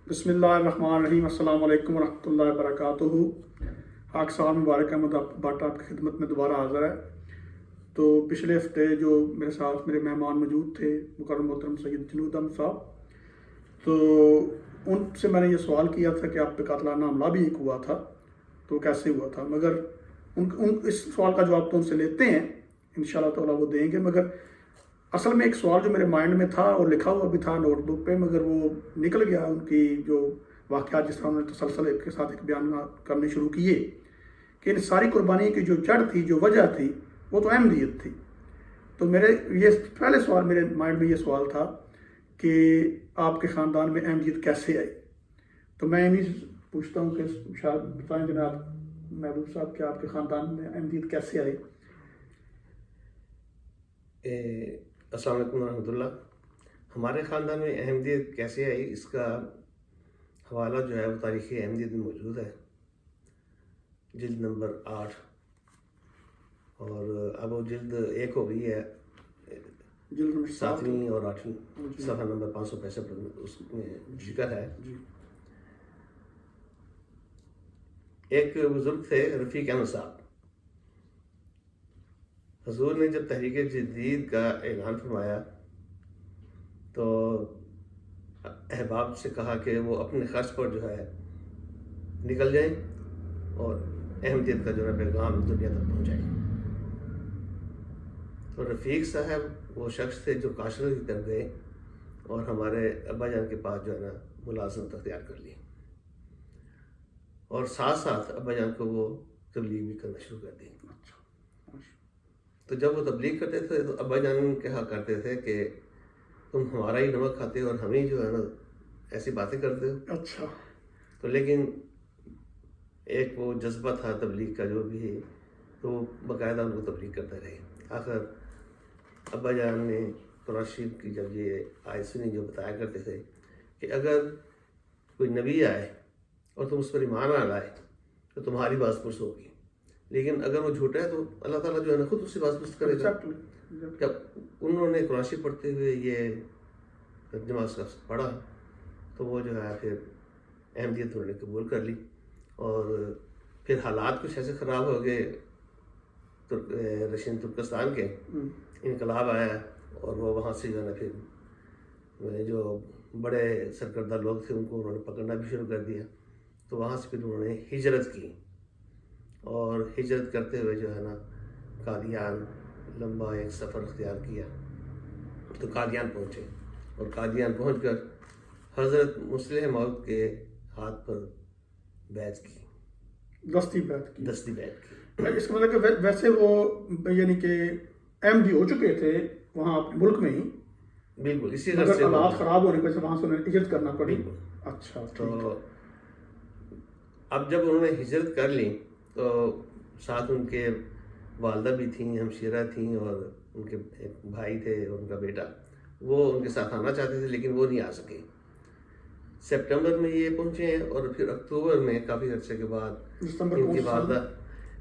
بسم اللہ الرحمن الرحیم، السلام علیکم ورحمۃ اللہ وبرکاتہ۔ خاک سال مبارک احمد بٹ آپ کی خدمت میں دوبارہ حاضر ہے۔ تو پچھلے ہفتے جو میرے ساتھ میرے مہمان موجود تھے مکرم محترم سید جنود احمد صاحب، تو ان سے میں نے یہ سوال کیا تھا کہ آپ پہ قاتلانہ حملہ بھی ایک ہوا تھا، تو کیسے ہوا تھا؟ مگر ان اس سوال کا جواب تو ان سے لیتے ہیں انشاءاللہ تعالیٰ، وہ دیں گے۔ مگر اصل میں ایک سوال جو میرے مائنڈ میں تھا اور لکھا ہوا بھی تھا نوٹ بک پہ، مگر وہ نکل گیا ان کی جو واقعات جس طرح انہوں نے تسلسل کے ساتھ ایک بیان کرنے شروع کیے کہ ان ساری قربانی کی جو جڑ تھی، جو وجہ تھی، وہ تو احمدیت تھی۔ تو میرے یہ پہلے سوال میرے مائنڈ میں یہ سوال تھا کہ آپ کے خاندان میں احمدیت کیسے آئی؟ تو میں انہیں سے پوچھتا ہوں کہ شاید بتائیں جناب محبوب صاحب کہ آپ کے خاندان میں احمدیت کیسے آئی؟ السلام علیکم ورحمۃ اللہ۔ ہمارے خاندان میں احمدیت کیسے آئی، اس کا حوالہ جو ہے وہ تاریخ احمدیت میں موجود ہے، جلد نمبر 8، اور اب وہ جلد 1 ہو گئی ہے، جلد نمبر 7ویں اور 8ویں صفحہ نمبر 565 پر اس میں ذکر ہے۔ ایک بزرگ تھے رفیق احمد صاحب، حضور نے جب تحریک جدید کا اعلان فرمایا تو احباب سے کہا کہ وہ اپنے خرچ پر جو ہے نکل جائیں اور احمدیت کا جو ہے پیغام دنیا تک پہنچائیں۔ تو رفیق صاحب وہ شخص تھے جو کاشروں کی طرف گئے اور ہمارے ابا جان کے پاس جو ہے نا ملازمت اختیار کر لی، اور ساتھ ساتھ ابا جان کو وہ تبلیغ بھی کرنا شروع کر دی۔ تو جب وہ تبلیغ کرتے تھے تو ابا جان کہا کرتے تھے کہ تم ہمارا ہی نمک کھاتے ہو اور ہمیں جو ہے نا ایسی باتیں کرتے ہو۔ اچھا۔ تو لیکن ایک وہ جذبہ تھا تبلیغ کا جو بھی ہے، تو باقاعدہ ان کو تبلیغ کرتے رہے۔ آخر ابا جان نے قرآن شریف کی جب یہ آیت سنی جو بتایا کرتے تھے کہ اگر کوئی نبی آئے اور تم اس پر ایمان نہ لائے تو تمہاری باز پرس ہوگی، لیکن اگر وہ جھوٹا ہے تو اللہ تعالیٰ جو ہے نا خود اس سے باز پرس کرے گا۔ جب انہوں نے قرآن شریف پڑھتے ہوئے یہ ترجمہ اس کا پڑھا تو وہ جو ہے پھر احمدیت انہوں نے قبول کر لی، اور پھر حالات کچھ ایسے خراب ہو گئے، رشین ترکستان کے انقلاب آیا اور وہ وہاں سے جو ہے نا پھر جو بڑے سرکردہ لوگ تھے ان کو انہوں نے پکڑنا بھی شروع کر دیا۔ تو وہاں سے پھر انہوں نے ہجرت کی، اور ہجرت کرتے ہوئے جو ہے نا قادیان لمبا ایک سفر اختیار کیا، تو قادیان پہنچے، اور قادیان پہنچ کر حضرت مسلح موعود کے ہاتھ پر بیعت کی، دستی بیعت کی۔ اس کا مطلب کہ ویسے وہ یعنی کہ احمدی ہو چکے تھے وہاں ملک میں ہی، بالکل اسی مگر حالات خراب ہونے کی وجہ سے وہاں سے انہیں ہجرت کرنا پڑی۔ اچھا، تو اب جب انہوں نے ہجرت کر لی تو ساتھ ان کے والدہ بھی تھیں، ہمشیرہ تھیں، اور ان کے ایک بھائی تھے اور ان کا بیٹا، وہ ان کے ساتھ آنا چاہتے تھے لیکن وہ نہیں آ سکے۔ سپٹمبر میں یہ پہنچے ہیں، اور پھر اکتوبر میں کافی عرصے کے بعد ان کی والدہ،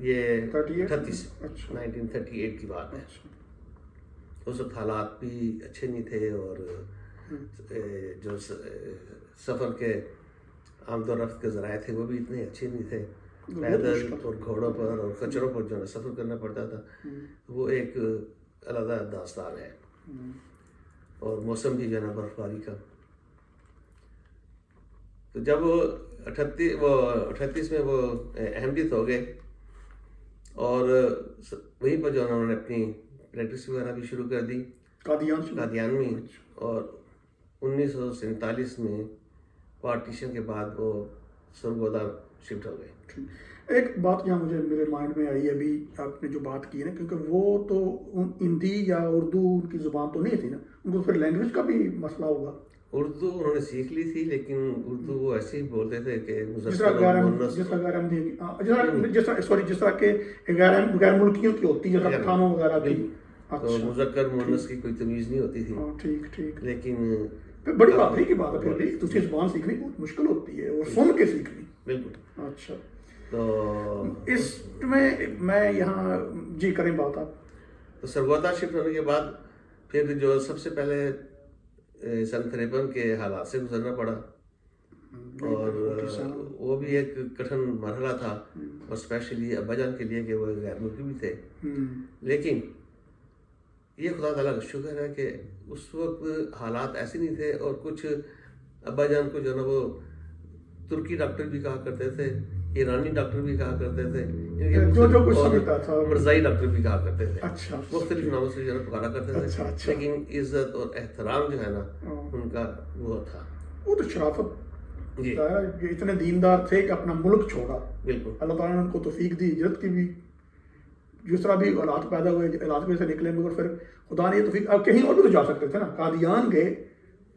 یہ 1938 کی بات ہے، اس وقت حالات بھی اچھے نہیں تھے، اور جو سفر کے آمد و رفت کے ذرائع تھے وہ بھی اتنے اچھے نہیں تھے، پیدل اور گھوڑوں پر اور کچروں پر جو ہے سفر کرنا پڑتا تھا۔ وہ ایک علیحدہ داستان ہے، اور موسم بھی جو ہے نا برف باری کا۔ تو جب وہ 38 میں وہ احمدیت ہو گئے، اور وہیں پر جو ہے نا انہوں نے اپنی پریکٹس وغیرہ بھی شروع کر دی قادیان میں، اور 1947 میں پارٹیشن کے بعد وہ سرگودا شفٹ ہو گئے۔ ایک بات یہاں مجھے میرے مائنڈ میں آئی ابھی آپ نے جو بات کی ہے نا، کیونکہ وہ تو ہندی یا اردو ان کی زبان تو نہیں تھی نا، ان کو پھر لینگویج کا بھی مسئلہ ہوگا۔ اردو انہوں نے سیکھ لی تھی، لیکن اردو وہ ایسے ہی بولتے تھے کہ جس طرح کہ غیر ملکیوں کی ہوتی ہے، جیسا پٹھانوں وغیرہ کی، تو مذکر مؤنث کی کوئی تمیز نہیں ہوتی تھی۔ ٹھیک، لیکن بڑی بات نہیں کی بات ہے، پھر بھی دوسری زبان سیکھنی بہت مشکل ہوتی ہے اور سن کے سیکھنی۔ بالکل۔ اچھا، تو اس میں یہاں جی کریں بات آپ۔ تو سرگودا شفٹ ہونے کے بعد پھر جو سب سے پہلے سن 53 کے حالات سے گزرنا پڑا، اور وہ بھی ایک کٹھن مرحلہ تھا، اور اسپیشلی ابا جان کے لیے کہ وہ غیر ملکی بھی تھے. لیکن یہ خدا تعالیٰ کا شکر ہے کہ اس وقت حالات ایسے نہیں تھے، اور کچھ ابا جان کو جو نا وہ ترکی ڈاکٹر بھی کہا کرتے تھے، ایرانی ڈاکٹر بھی کہا کرتے تھے، اور مرزائی ڈاکٹر بھی کہا کرتے تھے. مختلف ناموں سے جو ہے پکارا کرتے تھے، لیکن عزت اور احترام جو ہے نا ان کا وہ تھا. وہ تو شرافت جی، اتنے دیندار تھے کہ اپنا ملک چھوڑا. بالکل اللہ تعالیٰ نے ان کو توفیق دی ہجرت کی بھی، جس طرح بھی حالات پیدا ہوئے علاج میں سے نکلے، مگر پھر خدا نے یہ توفیق. اب کہیں اور بھی تو جا سکتے تھے نا. قادیان گئے،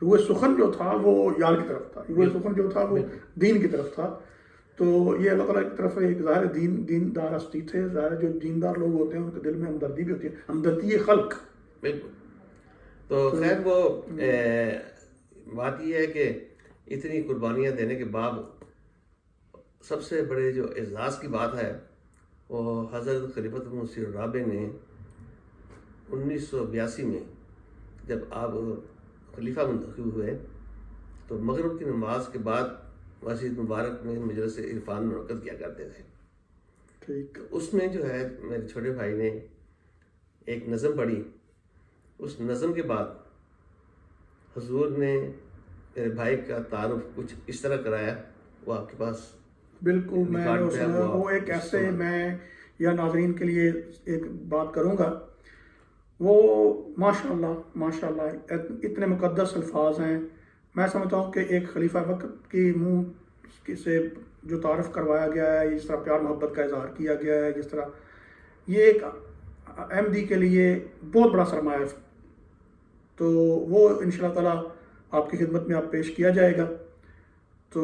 روح سخن جو تھا وہ یار کی طرف تھا، روح سخن جو تھا وہ دین کی طرف تھا. تو یہ اللہ تعالیٰ کی طرف ایک ظاہر دیندار ہستی تھے. ظاہر جو دیندار لوگ ہوتے ہیں ان کے دل میں ہمدردی بھی ہوتی ہے، ہمدردی خلق. بالکل. تو خیر وہ بات یہ ہے کہ اتنی قربانیاں دینے کے بعد سب سے بڑے جو اعزاز کی بات ہے وہ حضرت خلیفۃ المسیح الرابع نے 1982 میں جب آپ خلیفہ منتخب ہوئے تو مغرب کی نماز کے بعد مسجد مبارک میں مجلس عرفان منعقد کیا کرتے تھے. ٹھیک. اس میں جو ہے میرے چھوٹے بھائی نے ایک نظم پڑھی. اس نظم کے بعد حضور نے میرے بھائی کا تعارف کچھ اس طرح کرایا، وہ آپ کے پاس بالکل. میں وہ ایک ایسے میں یا ناظرین کے لیے ایک بات کروں گا. وہ ماشاء اللہ اتنے مقدس الفاظ ہیں. میں سمجھتا ہوں کہ ایک خلیفہ وقت کی منہ سے جو تعارف کروایا گیا ہے، جس طرح پیار محبت کا اظہار کیا گیا ہے، جس طرح یہ ایک احمدی کے لیے بہت بڑا سرمایہ ہے. تو وہ انشاءاللہ تعالیٰ آپ کی خدمت میں آپ پیش کیا جائے گا. تو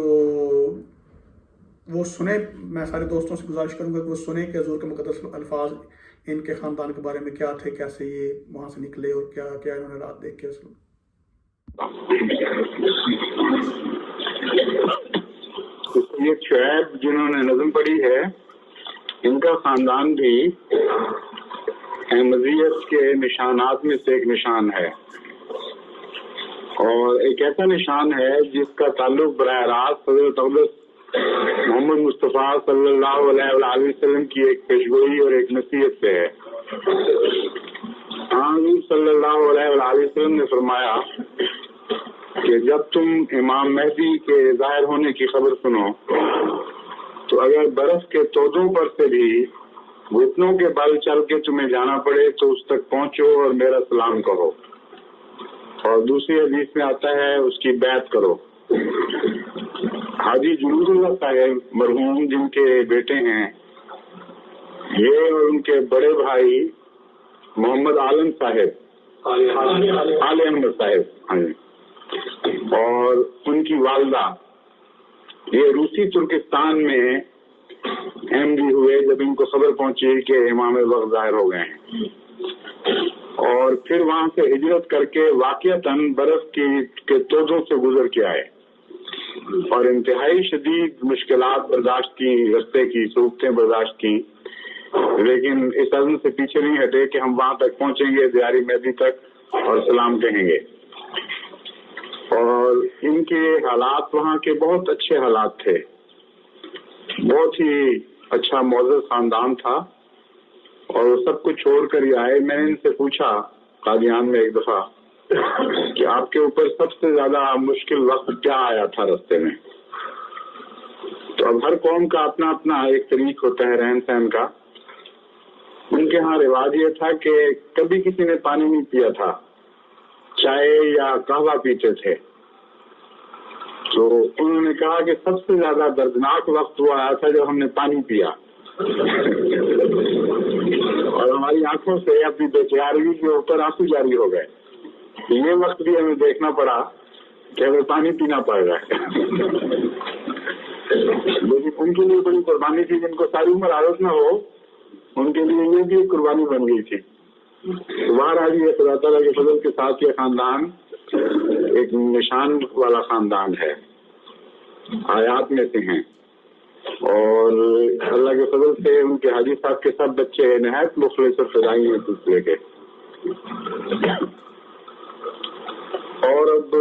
وہ سنیں. میں سارے دوستوں سے گزارش کروں گا کہ وہ سنیں کہ حضور کے مقدس الفاظ ان کے خاندان کے بارے میں کیا تھے، کیسے یہ وہاں سے نکلے، اور کیا کیا انہوں نے رات دیکھ کے اسلام. یہ شعیب جنہوں نے نظم پڑھی ہے، ان کا خاندان بھی احمدیت کے نشانات میں سے ایک نشان ہے، اور ایک ایسا نشان ہے جس کا تعلق براہ راست حضرت اقدس محمد مصطفیٰ صلی اللہ علیہ وآلہ وسلم کی ایک پیشگوئی اور ایک نصیحت سے ہے. حضور صلی اللہ علیہ وآلہ وسلم نے فرمایا کہ جب تم امام مہدی کے ظاہر ہونے کی خبر سنو تو اگر برف کے تودوں پر سے بھی گھٹنوں کے بل چل کے تمہیں جانا پڑے تو اس تک پہنچو اور میرا سلام کہو. اور دوسری حدیث میں آتا ہے اس کی بیعت کرو. حاجی جلود اللہ صاحب مرحوم، جن کے بیٹے ہیں یہ اور ان کے بڑے بھائی محمد عالم صاحب، عال احمد صاحب، ہاں جی، اور ان کی والدہ، یہ روسی ترکستان میں احمدی ہوئے جب ان کو خبر پہنچی کہ امام وقت ظاہر ہو گئے ہیں، اور پھر وہاں سے ہجرت کر کے واقعتاً برف کے تودوں سے گزر کے آئے اور انتہائی شدید مشکلات برداشت کی، رستے کی صعوبتیں برداشت کی، لیکن اس عزم سے پیچھے نہیں ہٹے کہ ہم وہاں تک پہنچیں گے، دیاری مہدی تک، اور سلام کہیں گے. اور ان کے حالات وہاں کے بہت اچھے حالات تھے، بہت ہی اچھا معزز خاندان تھا، اور وہ سب کچھ چھوڑ کر ہی آئے. میں نے ان سے پوچھا قادیان میں ایک دفعہ کہ آپ کے اوپر سب سے زیادہ مشکل وقت کیا آیا تھا راستے میں؟ تو اب ہر قوم کا اپنا اپنا ایک طریق ہوتا ہے رہن سہن کا. ان کے ہاں رواج یہ تھا کہ کبھی کسی نے پانی نہیں پیا تھا، چائے یا قہوہ پیتے تھے. تو انہوں نے کہا کہ سب سے زیادہ دردناک وقت وہ آیا تھا جب ہم نے پانی پیا اور ہماری آنکھوں سے اپنی بے قراری کے اوپر آنسو جاری ہو گئے. یہ وقت بھی ہمیں دیکھنا پڑا کہ ہمیں پانی پینا پڑ رہا ہے. لیکن ان کے لیے بڑی قربانی تھی، جن کو ساری عمر عادت نہ ہو ان کے لیے یہ بھی ایک قربانی بن گئی تھی. بہرحال یہ خدا تعالیٰ کے فضل کے ساتھ یہ خاندان ایک نشان والا خاندان ہے، آیات میں سے ہیں، اور اللہ کے فضل سے ان کے حاجی صاحب کے سب بچے نہایت مخلص اور فدائی ہیں سلسلے کے. اور اب